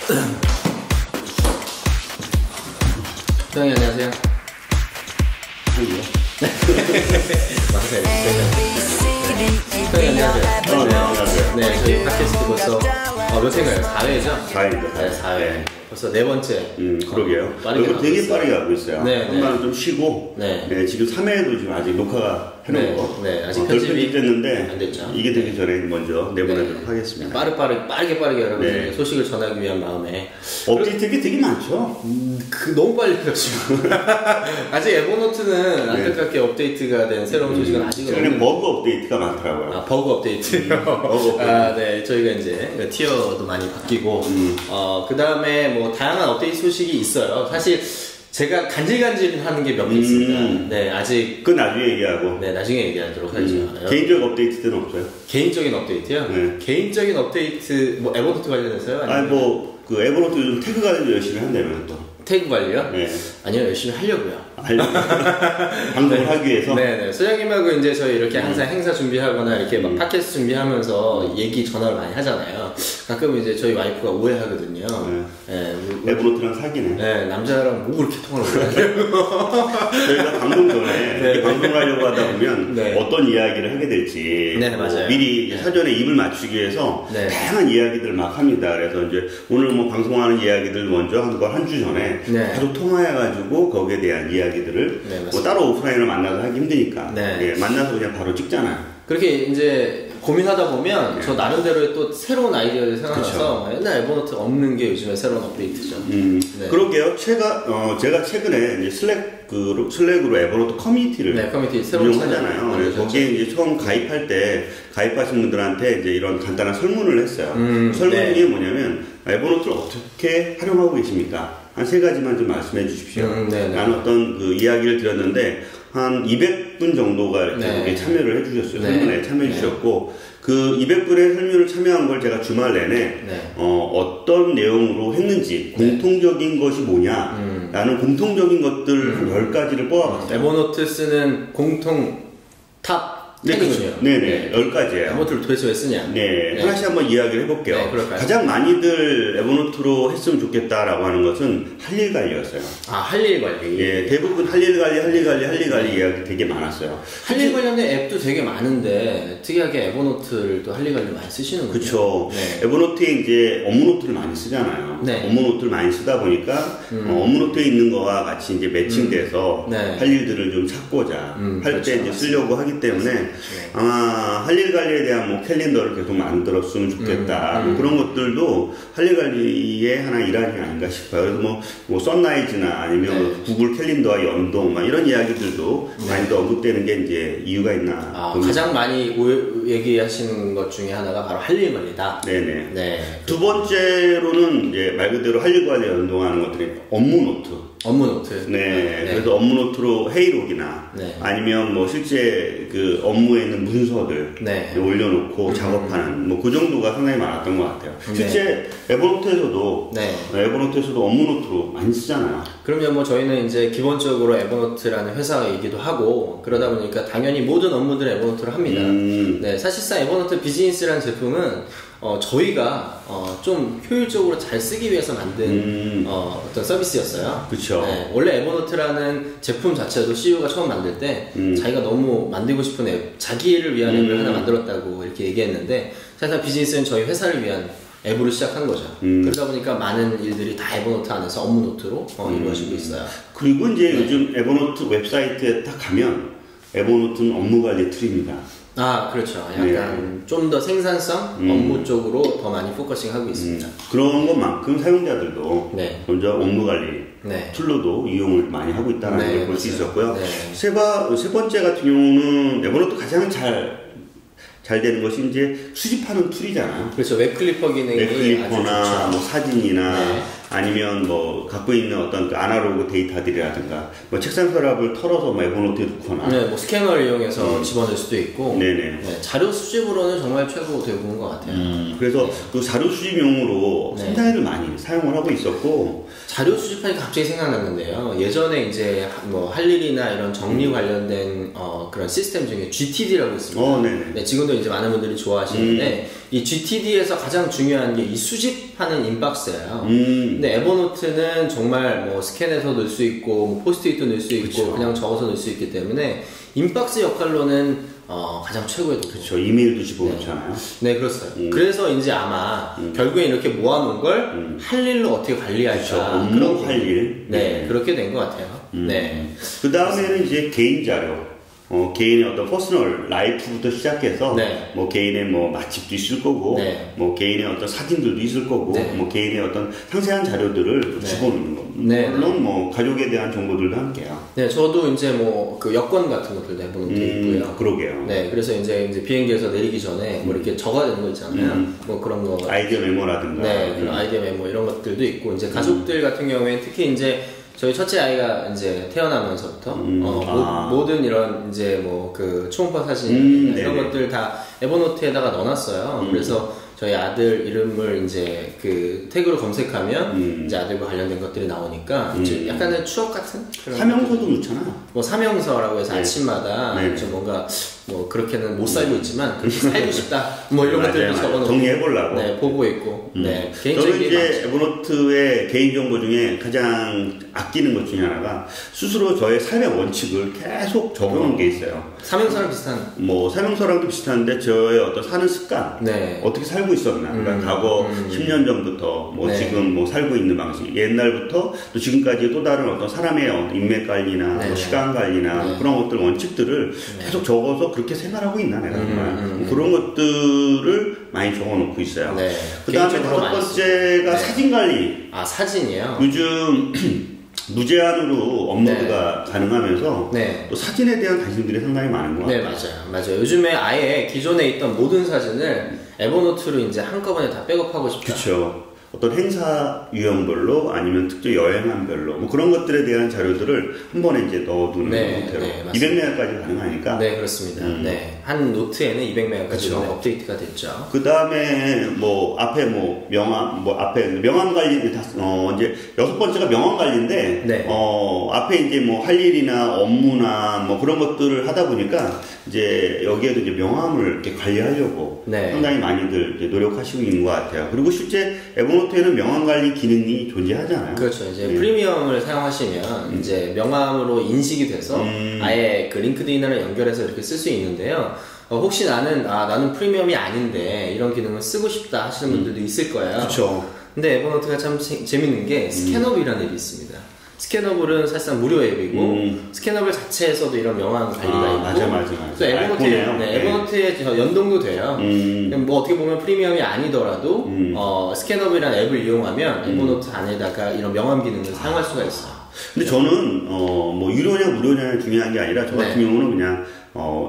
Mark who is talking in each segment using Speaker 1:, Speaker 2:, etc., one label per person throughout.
Speaker 1: 소장님 안녕하세요. 소장님 안녕하세요. 네, 저희 팟캐스트 벌써 몇 회인가요? 4회죠?
Speaker 2: 4회입니다.
Speaker 1: 네, 4회. 벌써 네 번째.
Speaker 2: 그러게요.
Speaker 1: 빠르게
Speaker 2: 되게 빠르게 하고 있어요.
Speaker 1: 네,
Speaker 2: 한번은 좀 쉬고.
Speaker 1: 네.
Speaker 2: 네, 지금 3회에도 지금 아직 녹화가 해놓은
Speaker 1: 네, 아직
Speaker 2: 편집이 됐는데
Speaker 1: 안 됐죠.
Speaker 2: 이게 되기 전에 먼저 내보내도록
Speaker 1: 네.
Speaker 2: 하겠습니다.
Speaker 1: 빠르게 여러분들에게
Speaker 2: 네.
Speaker 1: 소식을 전하기 위한 마음에
Speaker 2: 업데이트가 되게 많죠.
Speaker 1: 너무 빨리 그렇지만 아직 에버노트는 안타깝게 업데이트가 된 새로운 소식은 아직은
Speaker 2: 최근에
Speaker 1: 없는.
Speaker 2: 버그 업데이트가 많더라고요.
Speaker 1: 아, 버그 업데이트.
Speaker 2: 버그 업데이트.
Speaker 1: 아, 네, 저희가 이제 티어도 많이 바뀌고, 그 다음에 뭐 다양한 업데이트 소식이 있어요. 사실 제가 간질간질하는 게 몇 개 있습니다. 네, 아직
Speaker 2: 그 나중에 얘기하고.
Speaker 1: 네, 나중에 얘기하도록 하죠.
Speaker 2: 개인적 업데이트는 없어요?
Speaker 1: 개인적인 업데이트요?
Speaker 2: 네.
Speaker 1: 개인적인 업데이트 뭐 에버노트 관련해서요?
Speaker 2: 아니 뭐 그 에버노트 요즘 태그 관리 열심히 한다면 또.
Speaker 1: 태그 관리요?
Speaker 2: 네.
Speaker 1: 아니요, 열심히 하려고요.
Speaker 2: 방송을 하기 위해서.
Speaker 1: 네네. 소장님하고 이제 저희 이렇게 항상 행사 준비하거나 이렇게 막 팟캐스트 준비하면서 얘기 전화를 많이 하잖아요. 가끔 이제 저희 와이프가 오해하거든요. 네.
Speaker 2: 에버노트랑 사귀네.
Speaker 1: 네, 남자랑 뭐 그렇게 통화를 하냐고.
Speaker 2: 저희가 방송 전에
Speaker 1: 네.
Speaker 2: 방송을 하려고 하다 보면
Speaker 1: 네.
Speaker 2: 어떤 이야기를 하게 될지
Speaker 1: 네, 맞아요.
Speaker 2: 미리
Speaker 1: 네.
Speaker 2: 사전에 입을 맞추기 위해서
Speaker 1: 네.
Speaker 2: 다양한 이야기들을 막 합니다. 그래서 이제 오늘 뭐 방송하는 이야기들 먼저 한 거 한 주 전에
Speaker 1: 네.
Speaker 2: 바로 통화해가지고 거기에 대한 이야기들을
Speaker 1: 네,
Speaker 2: 뭐 따로 오프라인으로 만나서 하기 힘드니까
Speaker 1: 네.
Speaker 2: 예, 만나서 그냥 바로 찍잖아요.
Speaker 1: 그렇게 이제 고민하다 보면 저 나름대로의 또 새로운 아이디어를 생각해서 옛날 에버노트 없는 게 요즘에 새로운 업데이트죠. 네.
Speaker 2: 그러게요. 제가 최근에 이제 슬랙으로 에버노트 커뮤니티를
Speaker 1: 네, 커뮤니티 새로
Speaker 2: 운영하잖아요. 그래서 거기에 이제 처음 가입할 때 가입하신 분들한테 이제 이런 간단한 설문을 했어요. 설문이
Speaker 1: 네.
Speaker 2: 뭐냐면 에버노트를 어떻게 활용하고 계십니까? 한 세 가지만 좀 말씀해 주십시오. 라는 어떤 그 이야기를 드렸는데 한 200분 정도가 이렇게
Speaker 1: 네.
Speaker 2: 거기에 참여를 해주셨어요.
Speaker 1: 네.
Speaker 2: 설문에 참여해 주셨고 그 200분의 설문을 참여한 걸 제가 주말 내내
Speaker 1: 네.
Speaker 2: 어떤 내용으로 했는지 공통적인 것이 뭐냐 라는 공통적인 것들 한 10가지를 뽑아봤어요.
Speaker 1: 에버노트 쓰는 공통 탑
Speaker 2: 네, 그렇죠. 네네, 10가지예요.
Speaker 1: 에버노트를 도대체 왜 쓰냐?
Speaker 2: 네, 하나씩 한번 이야기를 해볼게요.
Speaker 1: 네, 그럴까요?
Speaker 2: 가장 많이들 에버노트로 했으면 좋겠다라고 하는 것은 할 일 관리였어요.
Speaker 1: 아, 할 일 관리.
Speaker 2: 예, 대부분 할 일 관리 이야기 되게 많았어요.
Speaker 1: 할 일 관련된 앱도 되게 많은데 특이하게 에버노트를 또 할 일 관리 많이 쓰시는군요.
Speaker 2: 그렇죠.
Speaker 1: 네.
Speaker 2: 에버노트에 이제 업무노트를 많이 쓰잖아요.
Speaker 1: 네.
Speaker 2: 업무노트를 많이 쓰다 보니까 업무노트에 있는 거와 같이 이제 매칭돼서
Speaker 1: 네.
Speaker 2: 할 일들을 좀 찾고자 할 때
Speaker 1: 그렇죠.
Speaker 2: 이제 쓰려고 하기 때문에 아마 할 일 관리에 대한 뭐 캘린더를 계속 만들었으면 좋겠다. 뭐 그런 것들도 할 일 관리의 하나 일환이 아닌가 싶어요. 그래서 뭐 선라이즈나 아니면 구글 캘린더와 연동 막 이런 이야기들도 많이 더 언급되는 게 이제 이유가 있나.
Speaker 1: 가장 많이 얘기하시는 것 중에 하나가 바로 할 일 관리다.
Speaker 2: 네네.
Speaker 1: 네.
Speaker 2: 두 번째로는 이제 말 그대로 할 일 관리에 연동하는 것들이 업무노트.
Speaker 1: 업무노트.
Speaker 2: 네. 그래서 업무노트로 회의록이나 아니면 뭐 실제 그 업무에 있는 문서들 올려놓고 작업하는 뭐 그 정도가 상당히 많았던 것 같아요. 실제 에버노트에서도 에버노트에서도 업무노트로 많이 쓰잖아요.
Speaker 1: 그럼요. 뭐 저희는 이제 기본적으로 에버노트라는 회사이기도 하고 그러다 보니까 당연히 모든 업무들을 에버노트로 합니다. 네, 사실상 에버노트 비즈니스라는 제품은 저희가 좀 효율적으로 잘 쓰기 위해서 만든 어떤 서비스였어요.
Speaker 2: 그렇죠.
Speaker 1: 네, 원래 에버노트라는 제품 자체도 CEO가 처음 만들 때 자기가 너무 만들고 싶은 앱, 자기를 위한 앱을 하나 만들었다고 이렇게 얘기했는데 사실 비즈니스는 저희 회사를 위한 앱으로 시작한 거죠. 그러다 보니까 많은 일들이 다 에버노트 안에서 업무노트로 이루어지고 있어요.
Speaker 2: 그리고 이제 요즘 에버노트 웹사이트에 딱 가면 에버노트는 업무관리 툴입니다.
Speaker 1: 아, 그렇죠. 약간 좀 더 생산성, 업무 쪽으로 더 많이 포커싱 하고 있습니다.
Speaker 2: 그런 것만큼 사용자들도 먼저 업무관리 툴로도 이용을 많이 하고 있다는 걸 볼 수 있었고요. 세 번째 같은 경우는 에버노트 가장 잘 되는 것이 이제 수집하는 툴이잖아요.
Speaker 1: 그렇죠. 웹클리퍼 기능이
Speaker 2: 웹클리퍼나 뭐 사진이나 아니면 뭐 갖고 있는 어떤 그 아날로그 데이터들이라든가 뭐 책상 서랍을 털어서 뭐 에버노트에 넣거나
Speaker 1: 뭐 스캐너를 이용해서 집어넣을 수도 있고 자료 수집으로는 정말 최고 대부분 것 같아요.
Speaker 2: 그래서 그 자료 수집용으로 상당히들 많이 사용을 하고 있었고
Speaker 1: 자료 수집하니까 갑자기 생각났는데요. 예전에 이제 뭐 할 일이나 이런 정리 관련된 그런 시스템 중에 GTD라고 있습니다. 지금도 이제 많은 분들이 좋아하시는데 이 GTD에서 가장 중요한 게 이 수집하는 인박스예요. 근데 에버노트는 정말 뭐 스캔해서 넣을 수 있고 뭐 포스트잇도 넣을 수 있고 그쵸. 그냥 적어서 넣을 수 있기 때문에 인박스 역할로는 가장 최고의 도구.
Speaker 2: 그렇죠. 이메일도 집어넣잖아요.
Speaker 1: 네, 그렇어요. 그래서 이제 아마 결국에 이렇게 모아놓은 걸 할 일로 어떻게 관리할까.
Speaker 2: 그렇죠. 업무 할 일.
Speaker 1: 네, 그렇게 된 것 같아요. 네.
Speaker 2: 그 다음에는 이제 개인 자료. 개인의 어떤 퍼스널 라이프부터 시작해서
Speaker 1: 네.
Speaker 2: 뭐 개인의 뭐 맛집도 있을 거고
Speaker 1: 네.
Speaker 2: 뭐 개인의 어떤 사진들도 있을 거고
Speaker 1: 네.
Speaker 2: 뭐 개인의 어떤 상세한 자료들을
Speaker 1: 네.
Speaker 2: 집어넣는 거.
Speaker 1: 네.
Speaker 2: 물론 뭐 가족에 대한 정보들도 함께요.
Speaker 1: 네, 저도 이제 뭐 그 여권 같은 것들 내보는 게 있고요.
Speaker 2: 그러게요.
Speaker 1: 네, 그래서 이제 비행기에서 내리기 전에 뭐 이렇게 적어야 되는 거 있잖아요. 뭐 그런 거.
Speaker 2: 아이디어 메모라든가.
Speaker 1: 네, 그런 아이디어 메모 이런 것들도 있고 이제 가족들 같은 경우에는 특히 이제 저희 첫째 아이가 이제 태어나면서부터 모든 이런 이제 뭐 그 초음파 사진 이런 것들 다 에버노트에다가 넣어놨어요. 그래서 저희 아들 이름을 이제 그 태그로 검색하면 이제 아들과 관련된 것들이 나오니까 이제 약간의 추억 같은 그런
Speaker 2: 사명서도 넣잖아.
Speaker 1: 뭐 사명서라고 해서
Speaker 2: 네.
Speaker 1: 아침마다
Speaker 2: 네.
Speaker 1: 좀 뭔가 뭐 그렇게는 못 살고 있지만 그렇게 살고 싶다 뭐 이런 것들도 적어놓고
Speaker 2: 정리해보려고.
Speaker 1: 네, 보고 있고. 네,
Speaker 2: 저는 이제 에버노트의 개인정보 중에 가장 아끼는 것 중에 하나가 스스로 저의 삶의 원칙을 계속 적어놓은 게 있어요.
Speaker 1: 사명서랑 비슷한.
Speaker 2: 뭐 사명서랑도 비슷한데 저의 어떤 사는 습관,
Speaker 1: 네.
Speaker 2: 어떻게 살고 있었나, 그러니까 과거 10년 전부터 뭐
Speaker 1: 네.
Speaker 2: 지금 뭐 살고 있는 방식, 옛날부터 또 지금까지 또 다른 어떤 사람의 인맥 관리나
Speaker 1: 네.
Speaker 2: 뭐 시간 관리나
Speaker 1: 네.
Speaker 2: 그런 것들 원칙들을
Speaker 1: 네.
Speaker 2: 계속 적어서 그렇게 생활하고 있나 내가 정말 그런 것들을 많이 적어놓고 있어요.
Speaker 1: 네.
Speaker 2: 그 다음에
Speaker 1: 개인적으로
Speaker 2: 다섯
Speaker 1: 많이
Speaker 2: 번째가
Speaker 1: 네.
Speaker 2: 사진 관리.
Speaker 1: 아, 사진이에요?
Speaker 2: 요즘 무제한으로 업로드가 가능하면서
Speaker 1: 네.
Speaker 2: 또 사진에 대한 관심들이 상당히 많은 것 같아요.
Speaker 1: 네, 맞아요. 요즘에 아예 기존에 있던 모든 사진을 에버노트로 이제 한꺼번에 다 백업하고 싶다.
Speaker 2: 그렇죠. 어떤 행사 유형별로 아니면 특정 여행함별로 뭐 그런 것들에 대한 자료들을 한 번에 이제 넣어두는 형태로 200메가까지 가능하니까.
Speaker 1: 네, 그렇습니다. 네, 한 노트에는 200메가까지 업데이트가 됐죠.
Speaker 2: 그 다음에 뭐 앞에 뭐 명함 관리 이제 6번째가 명함 관리인데
Speaker 1: 네.
Speaker 2: 앞에 이제 뭐 할 일이나 업무나 뭐 그런 것들을 하다 보니까 이제 여기에도 이제 명함을 이렇게 관리하려고
Speaker 1: 네.
Speaker 2: 상당히 많이들 이제 노력하시고 있는 것 같아요. 그리고 실제 에버노트에는 명함 관리 기능이 존재하잖아요.
Speaker 1: 그렇죠. 이제 프리미엄을 사용하시면 이제 명함으로 인식이 돼서 아예 그 링크드인이랑 연결해서 이렇게 쓸 수 있는데요. 혹시 나는 프리미엄이 아닌데 이런 기능을 쓰고 싶다 하시는 분들도 있을 거예요.
Speaker 2: 그렇죠.
Speaker 1: 근데 에버노트가 참 재밌는 게 스캐너블이라는 앱이 있습니다. 스캐너블은 사실상 무료 앱이고 스캐너블 자체에서도 이런 명함 관리가 있고
Speaker 2: 맞아.
Speaker 1: 또 에버노트에 연동도 돼요. 뭐 어떻게 보면 프리미엄이 아니더라도 스캐너블이라는 앱을 이용하면 에버노트 안에다가 이런 명함 기능을 사용할 수가 있어요.
Speaker 2: 근데 저는 뭐 유료냐 무료냐 중요한 게 아니라 저 같은 경우는 그냥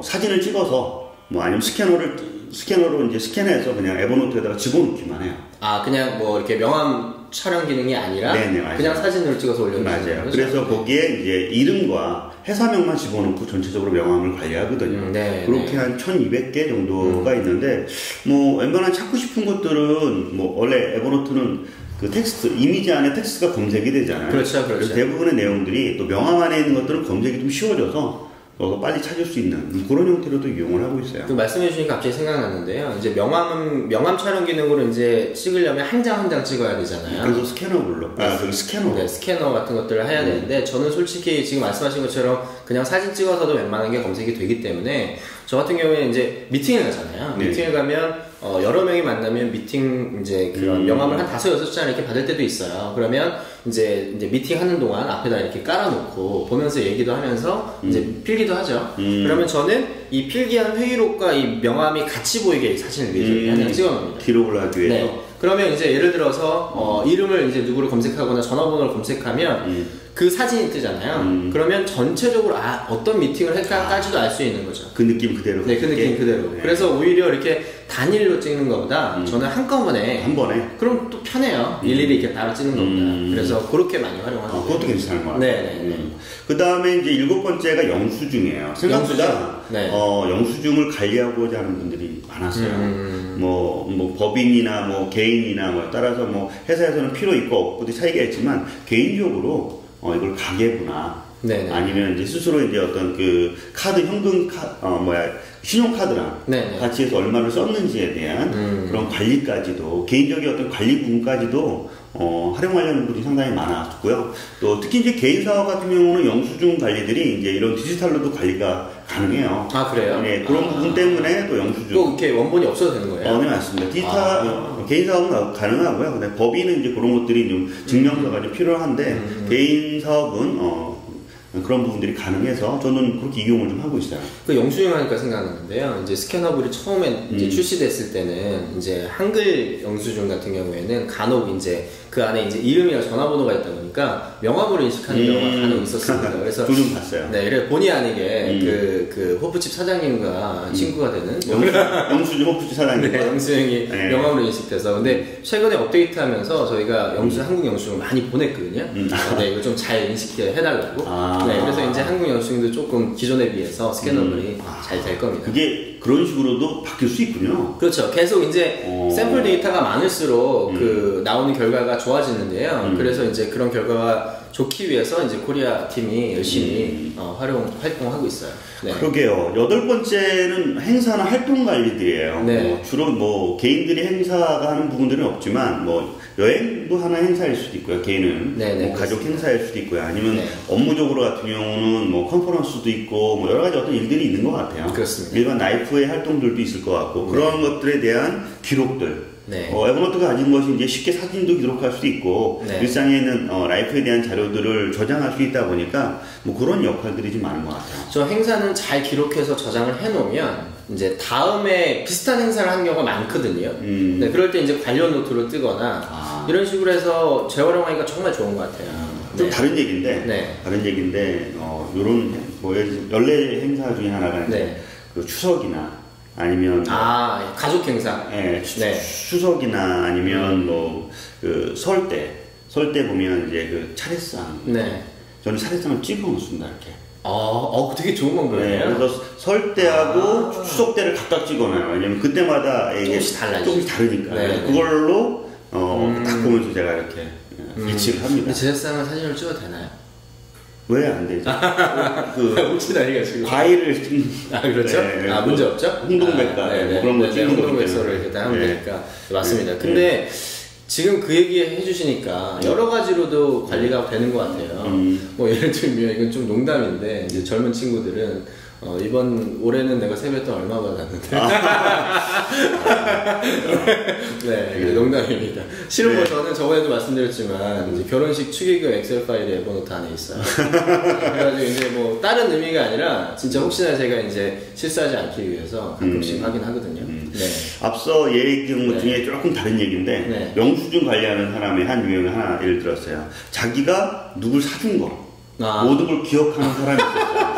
Speaker 2: 사진을 찍어서 뭐 아니면 스캐너로 이제 스캔해서 그냥 에버노트에다가 집어넣기만 해요.
Speaker 1: 아, 그냥 뭐 이렇게 명함 촬영 기능이 아니라 그냥 사진으로 찍어서 올려놓는
Speaker 2: 맞아요. 그래서 거기에 이제 이름과 회사명만 집어넣고 전체적으로 명함을 관리하거든요. 그렇게 한 1200개 정도가 있는데 뭐 웬만한 찾고 싶은 것들은 뭐 원래 에버노트는 그 텍스트, 이미지 안에 텍스트가 검색이 되잖아요.
Speaker 1: 그렇죠.
Speaker 2: 그래서 대부분의 내용들이 또 명함 안에 있는 것들은 검색이 좀 쉬워져서 빨리 찾을 수 있는 그런 형태로도 이용을 하고 있어요.
Speaker 1: 그 말씀해 주시니까 갑자기 생각났는데요. 이제 명함 촬영 기능으로 이제 찍으려면 한 장 한 장 찍어야 되잖아요.
Speaker 2: 그래서 스캐너블로. 저기 스캐너.
Speaker 1: 네, 스캐너 같은 것들을 해야 되는데 저는 솔직히 지금 말씀하신 것처럼 그냥 사진 찍어서도 웬만한 게 검색이 되기 때문에 저 같은 경우에는 이제 미팅을 가잖아요. 미팅을 가면 여러 명이 만나면 미팅 이제 그런 명함을 한 5-6장 이렇게 받을 때도 있어요. 그러면 이제 미팅 하는 동안 앞에다 이렇게 깔아놓고 보면서 얘기도 하면서 이제 필기도 하죠. 그러면 저는 이 필기한 회의록과 이 명함이 같이 보이게 사진을 미리 한 장 찍어놓습니다.
Speaker 2: 기록을 하기 위해서.
Speaker 1: 네. 그러면 이제 예를 들어서 이름을 이제 누구를 검색하거나 전화번호를 검색하면 그 사진이 뜨잖아요. 그러면 전체적으로 어떤 미팅을 할까까지도 알 수 있는 거죠.
Speaker 2: 그 느낌 그대로.
Speaker 1: 네, 그 느낌 그대로. 그래서 오히려 이렇게 단일로 찍는 것보다 저는 한꺼번에. 그럼 또 편해요. 일일이 이렇게 따로 찍는 것보다. 그래서 그렇게 많이 활용하는
Speaker 2: 그것도 괜찮은 것 같아요.
Speaker 1: 네.
Speaker 2: 그 다음에 이제 7번째가 영수증이에요. 생각보다 영수증을 관리하고자 하는 분들이 많았어요. 뭐 법인이나 뭐 개인이나 뭐 따라서 뭐 회사에서는 필요 있고 없고도 차이가 있지만 개인적으로 이걸 가계부나
Speaker 1: 네네.
Speaker 2: 아니면 이제 스스로 이제 어떤 그 카드 현금 신용카드랑
Speaker 1: 네네.
Speaker 2: 같이 해서 얼마를 썼는지에 대한 그런 관리까지도 개인적인 어떤 관리 부분까지도 활용하려는 분들이 상당히 많았고요. 또 특히 이제 개인 사업 같은 경우는 영수증 관리들이 이제 이런 디지털로도 관리가 가능해요.
Speaker 1: 아, 그래요?
Speaker 2: 네, 그런 부분 때문에 또 영수증.
Speaker 1: 꼭 이렇게 원본이 없어도 되는 거예요?
Speaker 2: 네, 맞습니다. 디지털, 개인 사업은 가능하고요. 근데 법인은 이제 그런 것들이 좀 증명서가 좀 필요한데, 개인 사업은, 그런 부분들이 가능해서 저는 그렇게 이용을 좀 하고 있어요.
Speaker 1: 그 영수증 하니까 생각나는데요. 이제 스캐너블이 처음에 이제 출시됐을 때는 이제 한글 영수증 같은 경우에는 간혹 이제 그 안에 이제 이름이나 전화번호가 있다 보니까 명함으로 인식하는 경우가 간혹 있었습니다. 그래서
Speaker 2: 좀 봤어요.
Speaker 1: 네, 그래 본의 아니게 그 호프집 사장님과 친구가 되는
Speaker 2: 영수증 호프집 사장님.
Speaker 1: 네, 영수증이
Speaker 2: 네.
Speaker 1: 명함으로 인식돼서 근데 최근에 업데이트하면서 저희가 한국 영수증을 많이 보냈거든요. 네, 이거 좀 잘 인식해달라고. 네, 그래서 이제 한국 영수증도 조금 기존에 비해서 스캐너블이 잘 될 겁니다.
Speaker 2: 그게 그런 식으로도 바뀔 수 있군요.
Speaker 1: 그렇죠. 계속 이제 샘플 데이터가 많을수록 그 나오는 결과가 좋아지는데요. 그래서 이제 그런 결과가 좋기 위해서 이제 코리아 팀이 열심히 활동하고 있어요. 네.
Speaker 2: 그러게요. 8번째는 행사나 활동 관리들이에요.
Speaker 1: 네.
Speaker 2: 주로 개인들이 행사가 하는 부분들은 없지만 여행도 하나 행사일 수도 있고요. 개인은
Speaker 1: 네네,
Speaker 2: 가족 행사일 수도 있고요. 아니면
Speaker 1: 네.
Speaker 2: 업무적으로 같은 경우는 컨퍼런스도 있고 여러 가지 어떤 일들이 있는 것 같아요.
Speaker 1: 그렇습니다.
Speaker 2: 일반 라이프의 활동들도 있을 것 같고 그런 것들에 대한 기록들.
Speaker 1: 네.
Speaker 2: 에버노트가 가진 것이 이제 쉽게 사진도 기록할 수도 있고
Speaker 1: 네.
Speaker 2: 일상에 있는 라이프에 대한 자료들을 저장할 수 있다 보니까 그런 역할들이 좀 많은 것 같아요.
Speaker 1: 저 행사는 잘 기록해서 저장을 해놓으면 이제 다음에 비슷한 행사를 하는 경우가 많거든요. 네, 그럴 때 이제 관련 노트로 뜨거나 이런 식으로 해서 재활용하기가 정말 좋은 것 같아요.
Speaker 2: 좀
Speaker 1: 네.
Speaker 2: 다른 얘기인데, 요런 연례 행사 중에 하나가 이제
Speaker 1: 네.
Speaker 2: 그 추석이나 아니면
Speaker 1: 가족 행사.
Speaker 2: 네, 추석이나 아니면 그 설 때 보면 이제 그 차례상.
Speaker 1: 네.
Speaker 2: 저는 차례상을 찍어 놓습니다 이렇게.
Speaker 1: 되게 좋은 방법이에요.
Speaker 2: 네, 그래서 설 때하고 추석 때를 각각 찍어놔요. 왜냐면 그때마다 이게 조금씩 다르니까.
Speaker 1: 네,
Speaker 2: 그걸로 딱 보면서 제가 이렇게 배치를 합니다.
Speaker 1: 제사상을 사진을 찍어도 되나요?
Speaker 2: 왜 안 되죠?
Speaker 1: 혹시나 해가지고
Speaker 2: 과일을 찍는.
Speaker 1: 그렇죠?
Speaker 2: 네,
Speaker 1: 문제 없죠?
Speaker 2: 홍동백과 그런 거 찍는 거기
Speaker 1: 홍동백서를 일단 하면 되니까 맞습니다. 근데 지금 그 얘기 해주시니까 여러 가지로도 관리가 되는 것 같아요. 예를 들면 이건 좀 농담인데 이제 젊은 친구들은 이번 올해는 내가 세뱃돈 얼마 받았는데 네, 농담입니다. 실은 저는 저번에도 말씀드렸지만 이제 결혼식 축의금 엑셀 파일이 에버노트 안에 있어요. 그래가지고 이제 다른 의미가 아니라 진짜 혹시나 제가 이제 실수하지 않기 위해서 가끔씩 확인하거든요. 네.
Speaker 2: 앞서 얘기한 것 중에 조금 다른 얘기인데 영수증 관리하는 사람의 한 유형을 하나 예를 들었어요. 자기가 누굴 사준 거 모든 걸 기억하는 사람이 있었어요.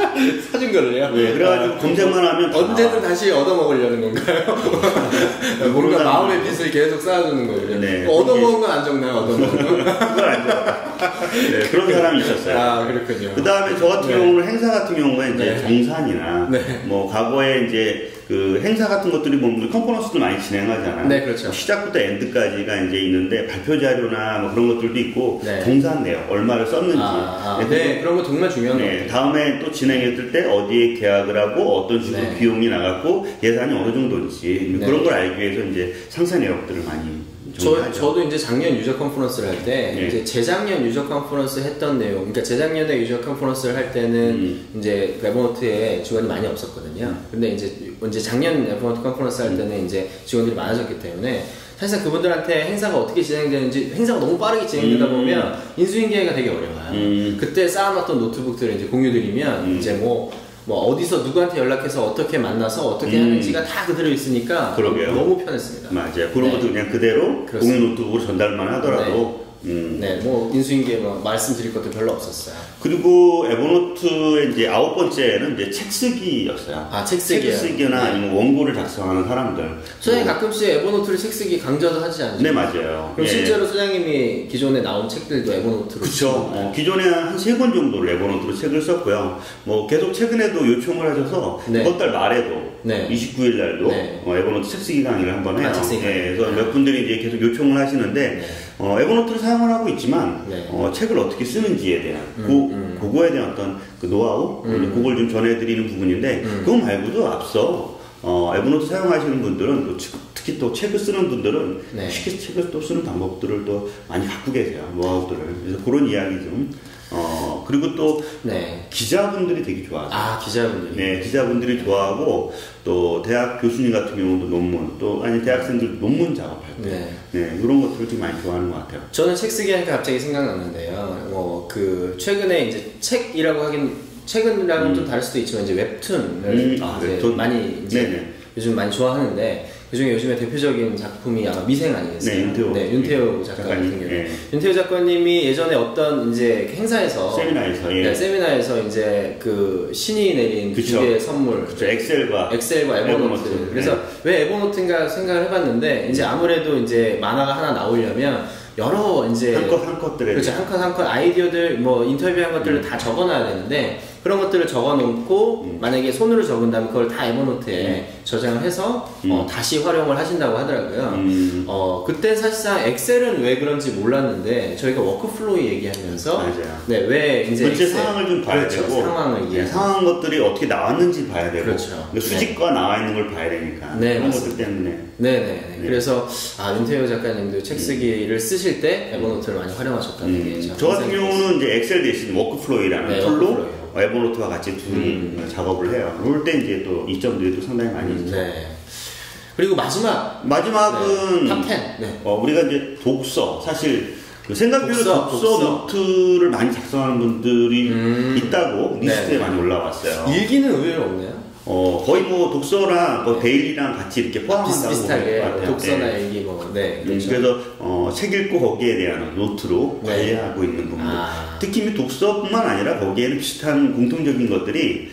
Speaker 1: 사준 거를요?
Speaker 2: 네, 그래가지고 검색만 하면
Speaker 1: 언제든 다시 얻어먹으려는 건가요? 뭔가 마음의 빚을 계속 쌓아주는 거예요.
Speaker 2: 네,
Speaker 1: 얻어먹은 건 안 적나요? 얻어먹은 건?
Speaker 2: 그건 안 적어요. 네, 그런 사람이 있었어요.
Speaker 1: 그렇군요.
Speaker 2: 그 다음에 저 같은 경우는 행사 같은 경우에 이제 정산이나
Speaker 1: 네.
Speaker 2: 과거에 이제 그 행사 같은 것들이 컨퍼런스도 많이 진행하잖아요.
Speaker 1: 네, 그렇죠.
Speaker 2: 시작부터 엔드까지가 이제 있는데 발표 자료나 그런 것들도 있고 정산 내역 얼마를 썼는지.
Speaker 1: 그런 거 정말 중요한 것 같아요.
Speaker 2: 다음에 또 진행했을 때 어디에 계약을 하고 어떤 식으로 비용이 나갔고 예산이 어느 정도인지 그런 걸 알기 위해서 이제 상세 내역들을 많이.
Speaker 1: 저도 이제 작년 유저 컨퍼런스를 할 때 이제 재작년 유저 컨퍼런스 했던 내용, 그러니까 재작년에 유저 컨퍼런스를 할 때는 이제 에버노트에 직원이 많이 없었거든요. 근데 이제 작년 에버노트 컨퍼런스 할 때는 이제 직원들이 많아졌기 때문에 사실상 그분들한테 행사가 어떻게 진행되는지 행사가 너무 빠르게 진행되다 보면 인수인계가 되게 어려워요. 그때 쌓아놨던 노트북들을 이제 공유드리면 이제 어디서 누구한테 연락해서 어떻게 만나서 어떻게 하는지가 다 그대로 있으니까
Speaker 2: 그러게요.
Speaker 1: 너무 편했습니다.
Speaker 2: 맞아요. 그런 것도 그냥 그대로 공유 노트북으로 전달만 하더라도
Speaker 1: 인수인계 말씀드릴 것도 별로 없었어요.
Speaker 2: 그리고 에버노트의 이제 9번째는 이제 책 쓰기였어요.
Speaker 1: 책 쓰기요.
Speaker 2: 책 쓰기나 아니면 원고를 작성하는 사람들.
Speaker 1: 소장님 가끔씩 에버노트를 책 쓰기 강조도 하지 않죠?
Speaker 2: 네, 맞아요.
Speaker 1: 그럼 실제로 소장님이 기존에 나온 책들도 에버노트로?
Speaker 2: 그렇죠. 기존에 한 3권 정도를 에버노트로 책을 썼고요. 계속 최근에도 요청을 하셔서 이번 달 말에도 29일 날도 에버노트 책 쓰기 강의를 한번 해요. 그래서 몇 분들이 이제 계속 요청을 하시는데 에버노트를 사용을 하고 있지만
Speaker 1: 네.
Speaker 2: 책을 어떻게 쓰는지에 대한 그거에 대한 어떤 그 노하우 그걸 좀 전해드리는 부분인데 그거 말고도 앞서 에버노트 사용하시는 분들은 또 특히 또 책을 쓰는 분들은
Speaker 1: 네.
Speaker 2: 쉽게 책을 또 쓰는 방법들을 또 많이 갖고 계세요. 노하우들을. 그래서 그런 이야기 좀 그리고 또
Speaker 1: 네.
Speaker 2: 기자분들이 되게 좋아하세요.
Speaker 1: 아, 기자분들이.
Speaker 2: 네, 기자분들이 좋아하고 또 대학 교수님 같은 경우도 논문 또 아니 대학생들 논문 작업할 때 네, 이런 것들을 좀 많이 좋아하는 것 같아요.
Speaker 1: 저는 책 쓰기 하니까 갑자기 생각났는데요. 그 최근에 이제 책이라고 하긴 최근이랑은 좀 다를 수도 있지만 이제 웹툰을 이제
Speaker 2: 웹툰?
Speaker 1: 많이 이제
Speaker 2: 네네.
Speaker 1: 요즘 많이 좋아하는데 그중에 요즘에 대표적인 작품이 아마 미생 아니겠어요?
Speaker 2: 네, 윤태호.
Speaker 1: 윤태호 작가 같은 경우.
Speaker 2: 네.
Speaker 1: 윤태호 작가님이 예전에 어떤 이제 행사에서
Speaker 2: 세미나에서
Speaker 1: 네, 세미나에서 이제 그 신이 내린 두 개의 선물.
Speaker 2: 그쵸. 엑셀과
Speaker 1: 에버노트. 그래서 왜 에버노트인가 생각을 해봤는데 이제 아무래도 이제 만화가 하나 나오려면 여러 이제
Speaker 2: 한 컷들에
Speaker 1: 그렇죠. 한 컷 아이디어들 뭐 인터뷰한 것들을 다 적어놔야 되는데 그런 것들을 적어놓고 만약에 손으로 적은다면 그걸 다 에버노트에 저장을 해서 다시 활용을 하신다고 하더라고요. 그때 사실상 엑셀은 왜 그런지 몰랐는데 저희가 워크플로우 얘기하면서
Speaker 2: 맞아요.
Speaker 1: 네, 왜 이제
Speaker 2: 전체 상황을 좀 봐야
Speaker 1: 그렇죠.
Speaker 2: 되고
Speaker 1: 상황을
Speaker 2: 상황 것들이 어떻게 나왔는지 봐야 되고
Speaker 1: 그렇죠.
Speaker 2: 수직과 나와 있는 걸 봐야 되니까
Speaker 1: 네,
Speaker 2: 그런
Speaker 1: 맞습니다.
Speaker 2: 것들 때문에
Speaker 1: 네네. 그래서 윤태호 작가님도 책 쓰기를 쓰실 때 에버노트를 많이 활용하셨다는 게
Speaker 2: 저 같은 경우는 이제 엑셀 대신 워크플로우라는
Speaker 1: 네,
Speaker 2: 툴로
Speaker 1: 워크플로우요.
Speaker 2: 에버노트와 같이 둘이 작업을 해요. 그럴 때 이제 또 이점들이 또 상당히 많이 있죠.
Speaker 1: 네. 그리고 마지막은 탑 10. 네.
Speaker 2: 우리가 이제 독서 사실 그 생각외로 독서 노트를 많이 작성하는 분들이 있다고 리스트에 많이 올라왔어요.
Speaker 1: 일기는 의외로 없네요.
Speaker 2: 거의 뭐 독서랑 뭐 데일리랑 같이 이렇게 포함한다고
Speaker 1: 비슷하게 독서나
Speaker 2: 네.
Speaker 1: 일기 뭐 그렇죠.
Speaker 2: 그래서 책 읽고 거기에 대한 노트로 관리하고 있는 부분. 특히 독서뿐만 아니라 거기에는 비슷한 공통적인 것들이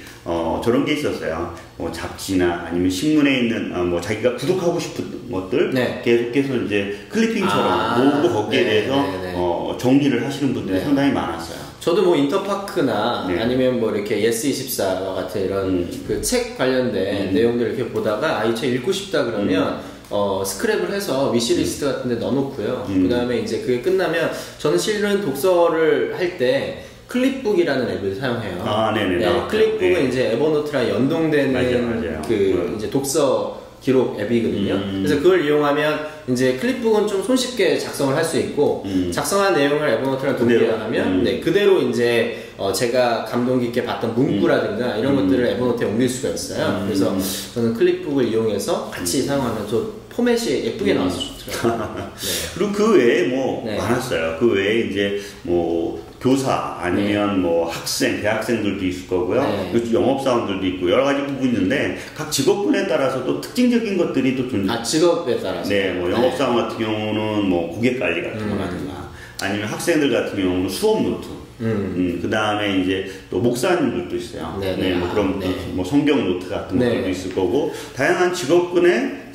Speaker 2: 저런 게 있었어요. 잡지나 아니면 신문에 있는 뭐 자기가 구독하고 싶은 것들 계속해서 이제 클리핑처럼 모으고 거기에 대해서 정리를 하시는 분들이 상당히 많았어요.
Speaker 1: 저도 뭐 인터파크나 아니면 뭐 이렇게 예스24와 같은 이런 그 책 관련된 내용들을 이렇게 보다가 이 책 읽고 싶다 그러면 스크랩을 해서 위시리스트 같은 데 넣어놓고요. 그 다음에 이제 그게 끝나면 저는 실은 독서를 할 때 클립북이라는 앱을 사용해요.
Speaker 2: 네네.
Speaker 1: 클립북은 이제 에버노트랑 연동되는
Speaker 2: 맞아요.
Speaker 1: 이제 독서 기록 앱이거든요. 그래서 그걸 이용하면 이제 클립북은 좀 손쉽게 작성을 할 수 있고 작성한 내용을 에버노트랑 동기화하면 그대로 이제 제가 감동 깊게 봤던 문구라든가 이런 것들을 에버노트에 옮길 수가 있어요. 그래서 저는 클립북을 이용해서 같이 사용하면 저 포맷이 예쁘게 나와서 좋더라고요.
Speaker 2: 그리고 그 외에 뭐 많았어요. 그 외에 이제 뭐 교사 아니면 뭐 학생, 대학생들도 있을 거고요. 영업사원들도 있고 여러 가지 부분이 있는데 각 직업군에 따라서 또 특징적인 것들이 또 존재.
Speaker 1: 직업에 따라서.
Speaker 2: 뭐 영업사원 같은 경우는 뭐 고객관리 같은 거라든가 아니면 학생들 같은 경우는 수업 노트. 그 다음에 이제 또 목사님들도 있어요. 뭐 그런 뭐 성경 노트 같은 것들도 있을 거고 다양한 직업군에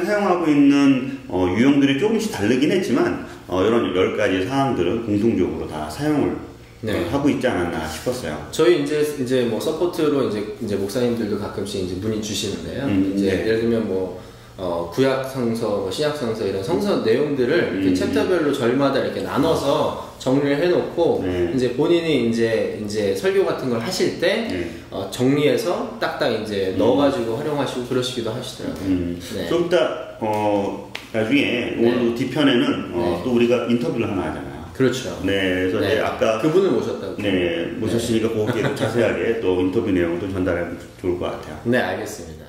Speaker 2: 사용하고 있는 유형들이 조금씩 다르긴 했지만 이런 10가지 사항들은 공통적으로 다 사용을 하고 있지 않았나 싶었어요.
Speaker 1: 저희 이제 뭐 서포트로 이제 목사님들도 가끔씩 이제 문의 주시는데요. 이제 예를 들면 뭐 구약 성서, 신약 성서 이런 성서 내용들을 이렇게 챕터별로 절마다 이렇게 나눠서 정리를 해놓고 이제 본인이 이제 설교 같은 걸 하실 때 정리해서 딱딱 이제 넣어가지고 활용하시고 그러시기도 하시더라고요.
Speaker 2: 좀 이따 나중에 오늘 뒤편에는 또 우리가 인터뷰를 하나 하잖아요.
Speaker 1: 그렇죠.
Speaker 2: 그래서 이제 아까
Speaker 1: 그분을 모셨다고.
Speaker 2: 모셨으니까 거기에 자세하게 또 인터뷰 내용도 전달하면 좋을 것 같아요.
Speaker 1: 네, 알겠습니다.